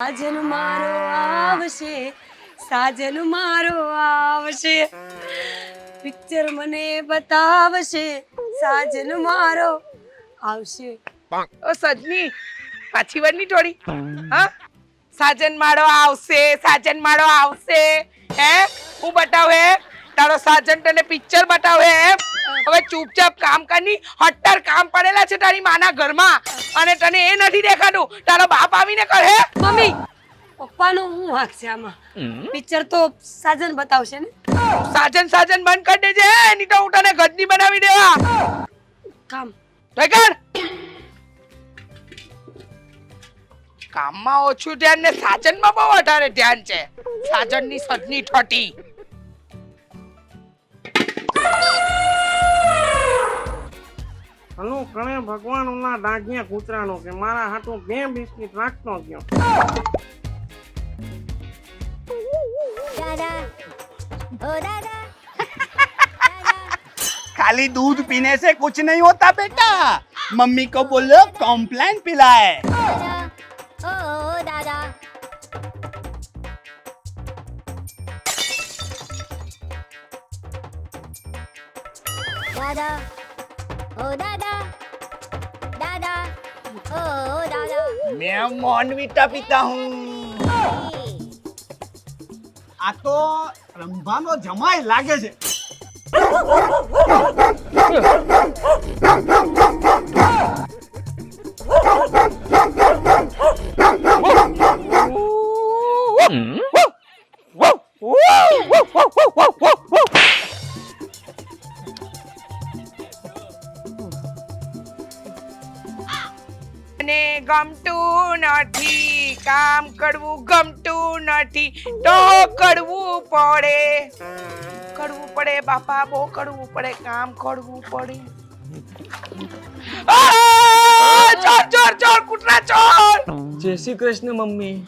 સાજન મારો આવશે, સાજન મારો આવશે, પિક્ચર મને બતાવશે, સાજન મારો આવશે. ઓ સજની પાછી વાર ની થોડી હા સાજન માળો આવશે, સાજન માળો આવશે. હે હું બતાવે તારો સાજન તને પિક્ચર બતાવે. હવે ચૂપચાપ કામ કરની. હટ્ટર કામ પડેલા છે તારી માના ઘરમાં અને તને એ નથી દેખાતું. તારો બાપ આવીને કહે મમ્મી પપ્પાનો હું વાંક છે આમાં? પિક્ચર તો સાજન બતાવશે ને. સાજન સાજન બંધ કરી દેજે, નહીં તો હું તને ગદ્દી બનાવી દેવા. કામ કર કામમાં ઓછું ધ્યાન ને સાજનમાં બહુ વધારે ધ્યાન છે. સાજનની સજની ઠોટી. હલો કણે ભગવાનના ડાઘિયા કૂતરાનો કે મારા હાથું 2 બિસ્કિટ રાખતો ગયો. दादा ओ दादा खाली दूध पीने से कुछ नहीं होता बेटा. मम्मी को बोलो कॉम्प्लान पिलाए. दादा ओ दादा दादा ओ दादा दादा ओ दादा मैं मोनवीटा पीता हूँ. આ તો રંભાનો જમાઈ લાગે છે. અને ગમતું નથી, કામ કરવું ગમતું નથી તો કરવું પડે. કરવું પડે બાપા, બહુ કરવું પડે, કામ કરવું પડે. ચોર ચોર ચોર કૂતરા ચોર. જય શ્રી કૃષ્ણ મમ્મી.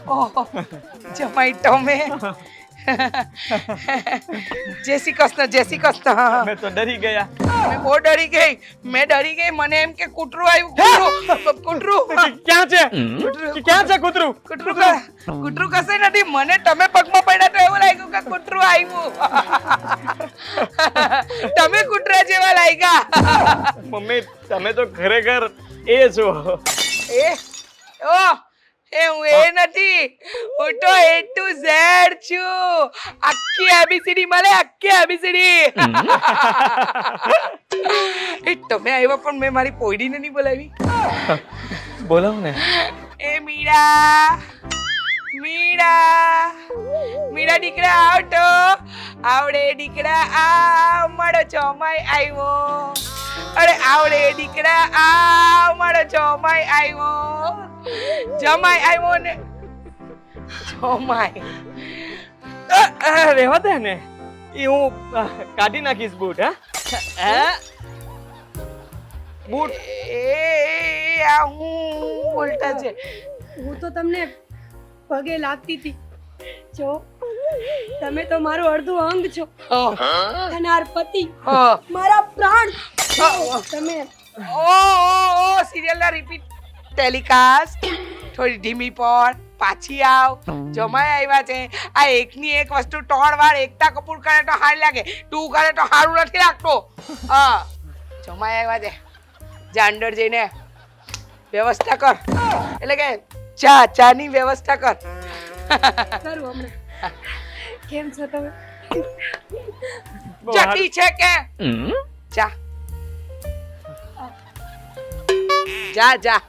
ઓહો જમાઈ તમે. જય શ્રી કૃષ્ણ, જય શ્રી કૃષ્ણ. મેં તો ડરી ગયા. મેં બહુ ડરી ગઈ. મેં ડરી ગઈ. મને એમ કે કૂતરું આવ્યું. કૂતરું ક્યાં છે? ક્યાં છે કૂતરું? કૂતરું કશે નથી. મને તમે પગમાં પડ્યા તો એવું લાગ્યું કે કૂતરું આવ્યું. તમે કૂતરા જેવા લાગ્યા. મમ્મી તમે તો ખરેખર એ છો. ઓ હું એ નથી. હું તો A to Z છું. આખી ABCD મળે, આખી ABCD. તમે આવ્યા પણ મેં મારી પોયડીને નહીં બોલાવી. બોલાવ ને. એ મીરા મીરા મીરા દીકરા આવતો આવડે દીકરા આ મારો ચોમાઈ આવ્યો. અરે આવડે દીકરા આ મારો ચોમાઈ આવ્યો. જમાઈ આવ્યો ને ચોમાઈ. રહેવા દે ને. એ હું કાઢી નાખીશ બૂટ. હા બૂટ આ હું બોલતા છે. હું તો તમને પગે લાગતી હતી. જો તમે તો મારું અડધું અંગ છો. અનાર પતિ મારા પ્રાણ છો તમે. ઓ સિરિયલના રિપીટ ટેલિકાસ્ટ થોડી ધીમી પડ, પાછી આવ. જમાઈ આવ્યા છે. આ એકની એક વસ્તુ 3 વાર એકતા કપૂર કરે તો હારી લાગે, તું કરે તો હારું નથી લાગતો. હા જમાઈ આવ્યા છે. જા અંદર જઈને વ્યવસ્થા કર. એટલે કે ચાની વ્યવસ્થા કર. કરું હમણાં. કેમ છો તમે? જતી છે કે જા જા જા.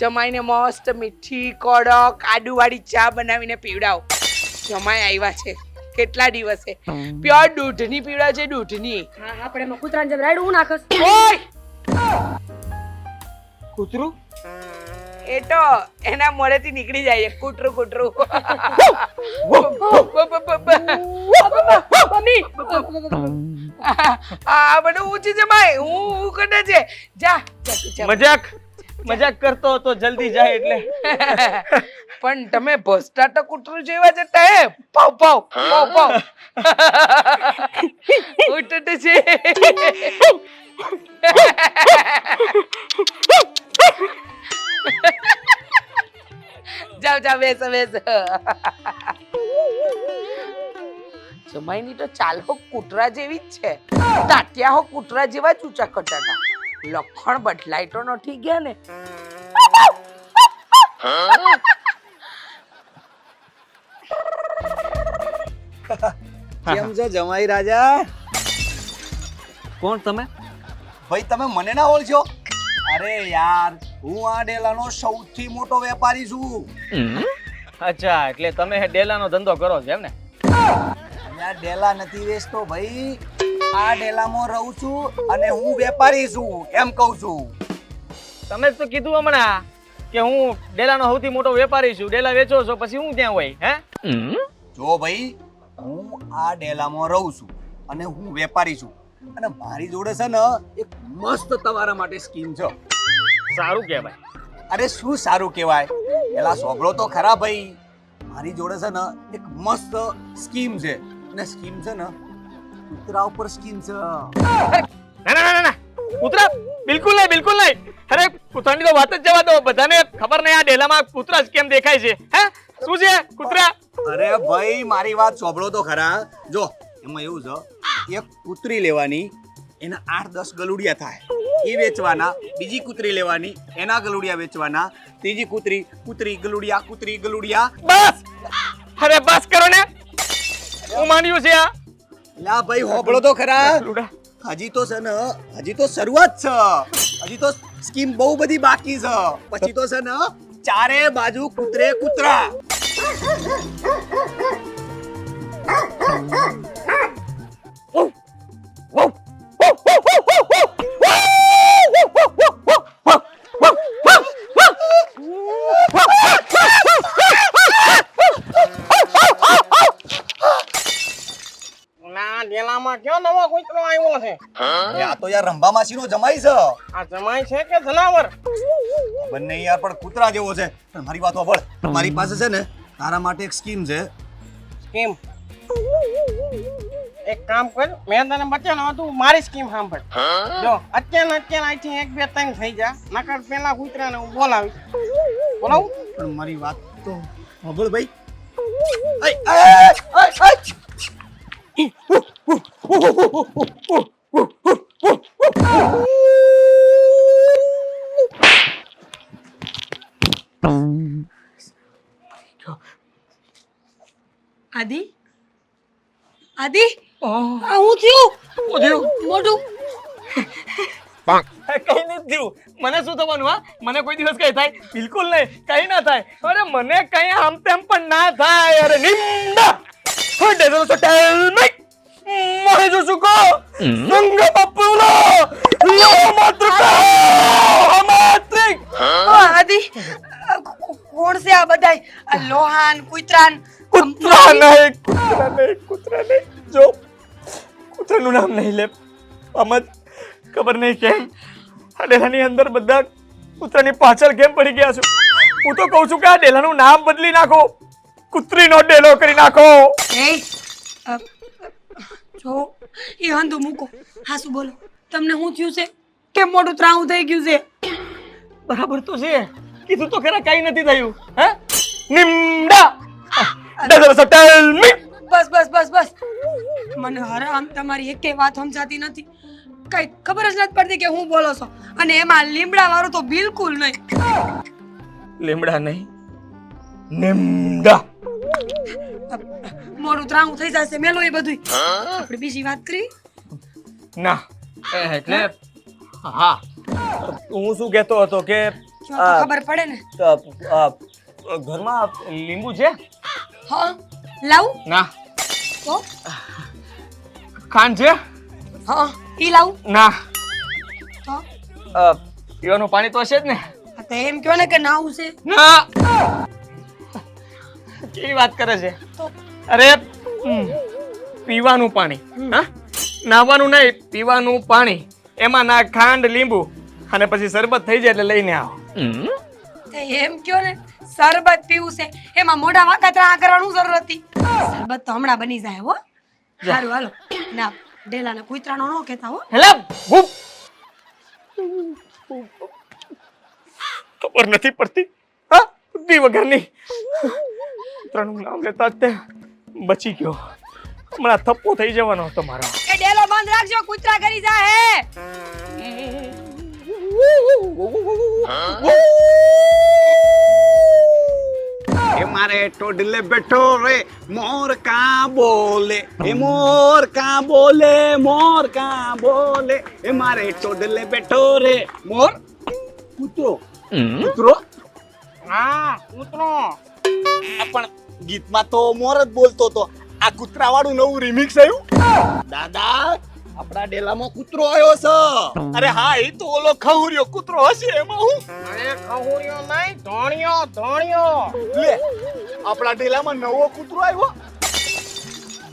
જમાઈને મસ્ત મીઠી કડક આદુવાળી ચા બનાવીને પીવડાવ. જમાઈ આવ્યા છે કેટલા દિવસે. પ્યોર દૂધની પીવડાવ છે, દૂધની. હા આપણે એમાં કૂતરાને જેમ રાયડું હું નાખસ. ઓય કૂતરું એ તો એના મોઢેથી નીકળી જાય કૂતરું કૂતરું. મમ્મી આ બધું ઊંચી જમાય. હું કરે છે. જા મજાક કરતો હતો જલ્દી જાય એટલે. પણ તમે ભસતા તો કૂતરું જેવા જતા હે. પાવ પાવ પાવ પાવ. ઉઠે છે. જાઓ બેસો બેસો. જમાઈની તો ચાલ હો કૂતરા જેવી જ છે, ટાટિયા હો કૂતરા જેવા જ ઊંચા કટાટા. લખણ બદલાઈ તો નથી ગયા ને? કેમ છો જમાઈ રાજા? કોણ તમે? ભાઈ તમે મને ના ઓળખો? અરે યાર, હું આ ડેલાનો સૌથી મોટો વેપારી છું. અચ્છા, એટલે તમે ડેલાનો ધંધો કરો છો એમ ને? આ ડેલા નથી વેચતો ભાઈ, આ ડેલામાં રહું છું અને હું વેપારી છું એમ કહું છું. તમે જ તો કીધું હમણાં કે હું ડેલાનો સૌથી મોટો વેપારી છું. ડેલા વેચો છો પછી હું ત્યાં હોય હે? જો ભાઈ, હું આ ડેલામાં રહું છું અને હું વેપારી છું અને મારી જોડે છે ને એક મસ્ત તમારા માટે સ્કીમ છે. સારું કહેવાય. અરે શું સારું કહેવાય, પેલા સોંભળો તો ખરા ભાઈ. મારી જોડે છે ને એક મસ્ત સ્કીમ છે અને સ્કીમ છે ને કૂતરા ઉપર સ્કીમ છે. ના ના ના ના, કૂતરા બિલકુલ નહીં, બિલકુલ નહીં. અરે કૂતરાની તો વાત જ જવા દો, બધાને ખબર નહીં આ ડેલામાં કૂતરા જ કેમ દેખાય છે. હે, શું છે કૂતરા? અરે ભાઈ મારી વાત સાંભળો તો ખરા. જો એમાં એવું છે, એક કૂતરી લેવાની, એના 8-10 ગલુડિયા થાય, એ વેચવાના. બીજી કૂતરી લેવાની, એના ગલુડિયા વેચવાના. ત્રીજી કૂતરી ગલુડિયા. બસ, અરે બસ કરો ને, હું માન્યું છે આ. લા ભાઈ હોબળો તો ખરા. લુડા. હજી તો છે ને, હજી તો શરૂઆત છે. હજી તો સ્કીમ બહુ બધી બાકી છે. પછી તો છે ને ચારે બાજુ કૂતરા. ના ડેલામાં કયો નવો કૂતરો આવ્યો છે? આ તો યાર રંભા માસીનો જમાઈ છે. આ જમાઈ છે કે જનાવર? બંને યાર પણ કૂતરા જેવો છે. પણ મારી વાત સાંભળ, મારી પાસે છે ને તારા માટે એક સ્કીમ છે. સ્કીમ? એક કામ કર, મેં તને બતાવ્યું હતું, મારી સ્કીમ સાંભળ. જો અત્યારે અહીંથી 1 2 3 થઈ જા, નકર પેલા કૂતરાને હું બોલાવું. પણ મારી વાત તો સાંભળ ભાઈ. આદિ આદિ આ હું થયું મોટું? કઈ નથી થયું. મને શું થવાનું? હા, મને કોઈ દિવસ કઈ થાય? બિલકુલ નહીં, કઈ ના થાય. અરે મને કઈ આમ તેમ પણ ના થાય. અરે નિંદા ડેઝલ હોટેલ મે મને જો સુકો સંગ બપુલો લો માત્રિક. આદિ કોણ છે આ બધાય? આ લોહાન કુતરાન કૂતરા નહીં. જો કૂતરાનું નામ નહીં લે. આમ ખબર નહીં કેમ આ ડેલાની અંદર બધા કૂતરાની પાછળ કેમ પડી ગયા છો. હું તો કહું છું કે આ ડેલાનું નામ બદલી નાખો, કૂતરીનો ડેલો કરી નાખો. જો એ હંધુ મૂકો, હાસુ બોલો, તમને શું થયું છે? કેમ મોટું ત્રાવું થઈ ગયું છે? બરાબર તો છે, કીધું તો ખરા કઈ નથી થયું. હે નિમડા ડેઝલ હોટેલ મે. બસ મને હરામ તમારી એકે વાત સમજાતી નથી. કઈ ખબર જ નથી પડતી કે હું બોલો છો, અને એમાં લીમડા વાળું તો બિલકુલ નહીં. લીમડા નહીં, નિમડા. મોડું ત્રાવું થઈ જશે, મેલો એ બધું. આપણે બીજી વાત કરી. ના એટલે હા, હું શું કહેતો હતો કે જો તો ખબર પડે ને. ઘરમાં લીંબુ છે? હા લાવું? ના. તો ખાંડ છે? હા ઈ લાવું? ના. તો પીવાનું પાણી તો હશે જ ને? આ તો એમ કહો ને કે નાવું છે. ના. કેવી વાત કરે છે? અરે પીવાનું પાણી. હા, નાવાનું નહીં, પીવાનું પાણી. એમાં ના ખાંડ લીંબુ અને પછી શરબત થઈ જાય એટલે લઈને આવો. એમ કહો ને શરબત પીવું છે, એમાં મોઢા વાંકા કરવાનું જરૂર હતી. શરબત તો હમણાં બની જાય. હો સારું હાલો. ના ડેલાના કૂતરાનો ન કહેતા હો. હેલા ભૂપ. ખબર નથી પડતી. હા, બુદ્ધિ વગરની. કૂતરાનું નામ લેતા જ તે બચી ગયો. હમણાં થપ્પો થઈ જવાનો હતો મારો. એ ડેલો બંધ રાખજો, કૂતરા કરી જા હે. એ મારે ટોડલે બેઠો રે મોર કા બોલે, એ મોર કા બોલે, મોર કા બોલે, એ મારે ટોડલે બેઠો રે મોર. કૂતરો કૂતરો હા કૂતરો. પણ ગીતમાં તો મોર જ બોલતો તો. આ કૂતરા વાળું નવું રિમિક્સ આવ્યું. દાદા આપણા ડેલામાં કૂતરો આવ્યો છે. અરે હા, એ તો ઓલો ખહુરિયો કૂતરો હશે. એમાં હું અરે ખહુરિયો નહીં, ધોણિયો ધોણિયો. લે આપણા ડેલામાં નવો કૂતરો આવ્યો.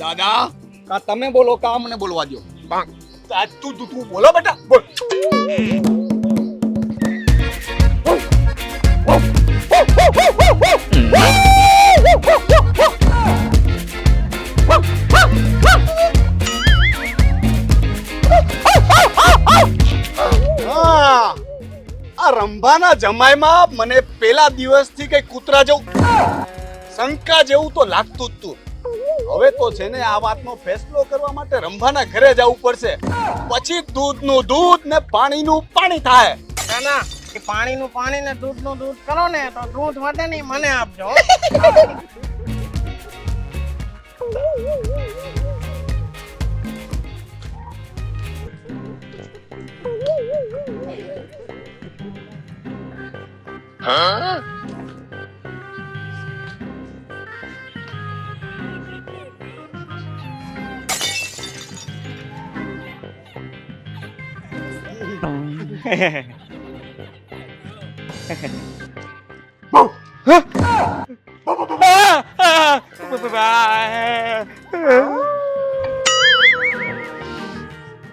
દાદા કા તમે બોલો કા મને બોલવા દો. તું બોલો બેટા, બોલ. આ રંભાના જમાઈમાં મને પેલા દિવસથી કઈ કૂતરા જેવું શંકા જેવું તો લાગતું જ તું. હવે તો છે ને આ વાતનો ફેસલો કરવા માટે રંભાના ઘરે જવું પડશે. પછી દૂધનું દૂધ ને પાણીનું પાણી થાય. ના ના, એ પાણીનું પાણી ને દૂધનું દૂધ કરો ને તો દૂધ વધે નહીં, મને આપજો.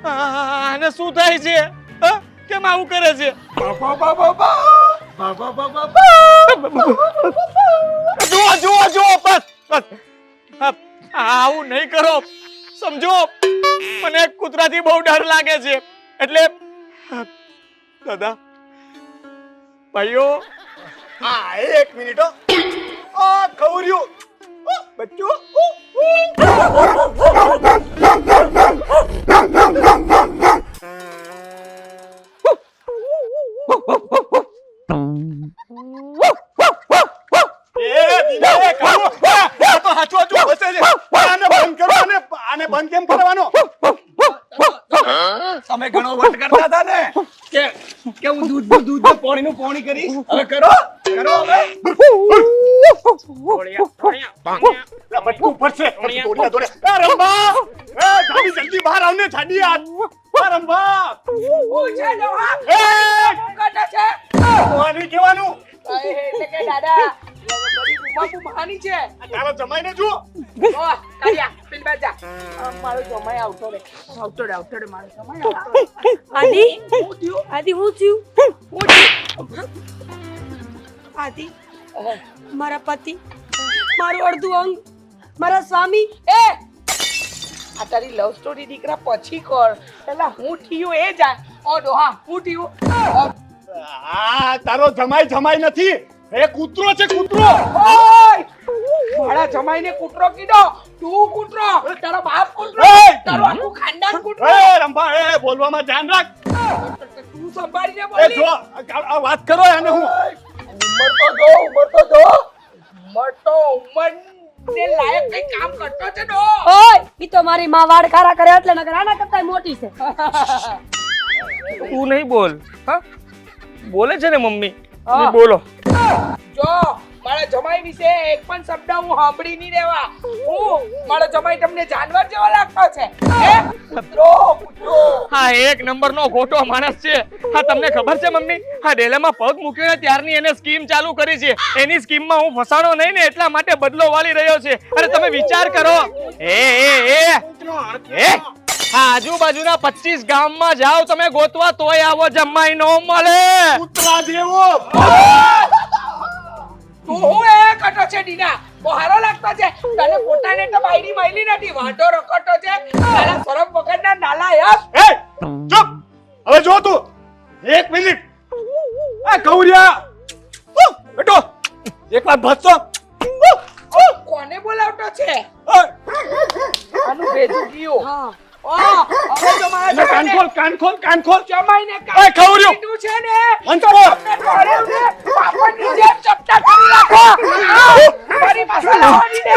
આને શું થાય છે? કેમ આવું કરે છે? જુઓ જુઓ જુઓ, બસ બસ, આવું નહીં કરો, સમજો. મને કૂતરાથી બહુ ડર લાગે છે, એટલે દાદા ભાઈઓ. હા, એક મિનિટ હો. આ ખવર્યું બચ્ચું. બંધ કેમ કરવાનો? તમે ઘણો વટ કરતા હતા ને કે હું દૂધ પાણીનું પાણી કરીશ. હવે કરો કરો હવે. બટકું પડશે. રંભા, જલ્દી બહાર આવ ને. છાડી આ રંભા. હું છે ડોહા? એ શું કરે છે? પાણી કેવાનું? એટલે કે દાદા બાપુ મહાની છે. તારો જમાઈને જુઓ. ઓહ, કાળિયા, પેલી બાજુ જા. મારો જમાઈ આવતો રે મારો જમાઈ આવતો રે. આદિ, હું થયું? આદિ હું થયું? હું થયું? આદિ, મારા પતિ, મારું અડધું અંગ, મારા સ્વામી. એ આ તારી લવ સ્ટોરી દીકરા પછી કર. પેલા હું થયું એ જા. ઓ ડોહા, હું થયું? આ તારો જમાઈ નથી. એ કૂતરો છે, કૂતરો. ઓય! મારા જમાઈને કૂતરો કીધો. તું કૂતરો, તારો બાપ કૂતરો, એ! તારો આખું ખાનદાન કૂતરો. એ રંભા, એ બોલવામાં ધ્યાન રાખ. તું સંભાળીને એ બોલી. જો આ વાત કરો એને. હું ઉંમર તો જો. ઉંમર ને લાયક કઈ કામ કરતો છે ડો. ઓય, ઈ તો મારી માં વાળ ખારા કરે એટલે નકર આના કરતા મોટી છે. તું નહીં બોલ. હા, બોલે છે ને મમ્મી. હા. તમે બોલો. જો મારા જમાઈ વિશે એક પણ શબ્દ હું સાંભળી નહીં દેવા. હું મારો જમાઈ તમને જાનવર જેવો લાગતો છે. હે કૂતરો. હા, એક નંબરનો ખોટો માણસ છે. હા, તમને ખબર છે મમ્મી, હા ડેલામાં પગ મૂક્યો ને ત્યારની એને સ્કીમ ચાલુ કરી છે. એની સ્કીમમાં હું ફસાણો નહીં ને એટલા માટે બદલો વાળી રહ્યો છે. અરે તમે વિચાર કરો. એ હા, આજુબાજુના 25 ગામમાં જાઓ તમે ગોતવા, તોય આવો જમાઈ નો મળે. કૂતરા જેવો. તું હું એ કટો છે ડીના. બહારો લાગતો છે. તને પોતાને તો બાયડી મળી નથી. વાંઢો રખડતો છે. તારા શરમ વગરના નાલાયક. એ ચૂપ. હવે જો તું એક મિનિટ. આ ગૌરિયા બેટો એકવાર ભસતો કોને બોલાવતો છે ઓય, આનું ભેજું ગયું હા હવે તો મારા કાન જમાઈને ખોલ કાન ખોલ કાન ખોલ જમાઈને ઓય, ખવર્યો. કીધું છે ને વંશકો. તમને દોડ્યું ને, પાપડની જેમ ચપટા કરી નાખો મારી પાસે લાવવાની ને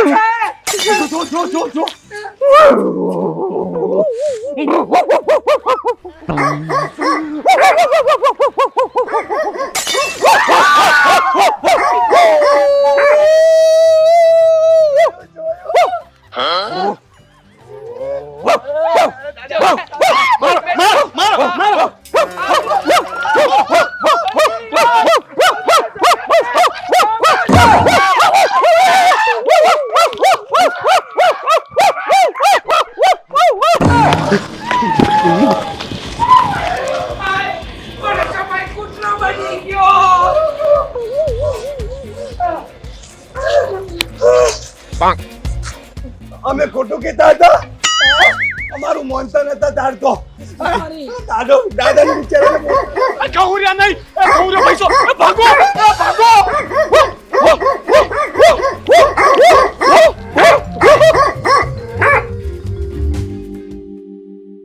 છે જો જો જો જો મારો મારો મારો મારો જમાઈ કૂતરો બની ગયો અમે ખોટું કહેતા હતા અમારું મોનતા નતા તારતો દાદો દાદાની બિચારાને ખવર્યા નહીં ખવર્યો પૈસો ભાગો ભાગો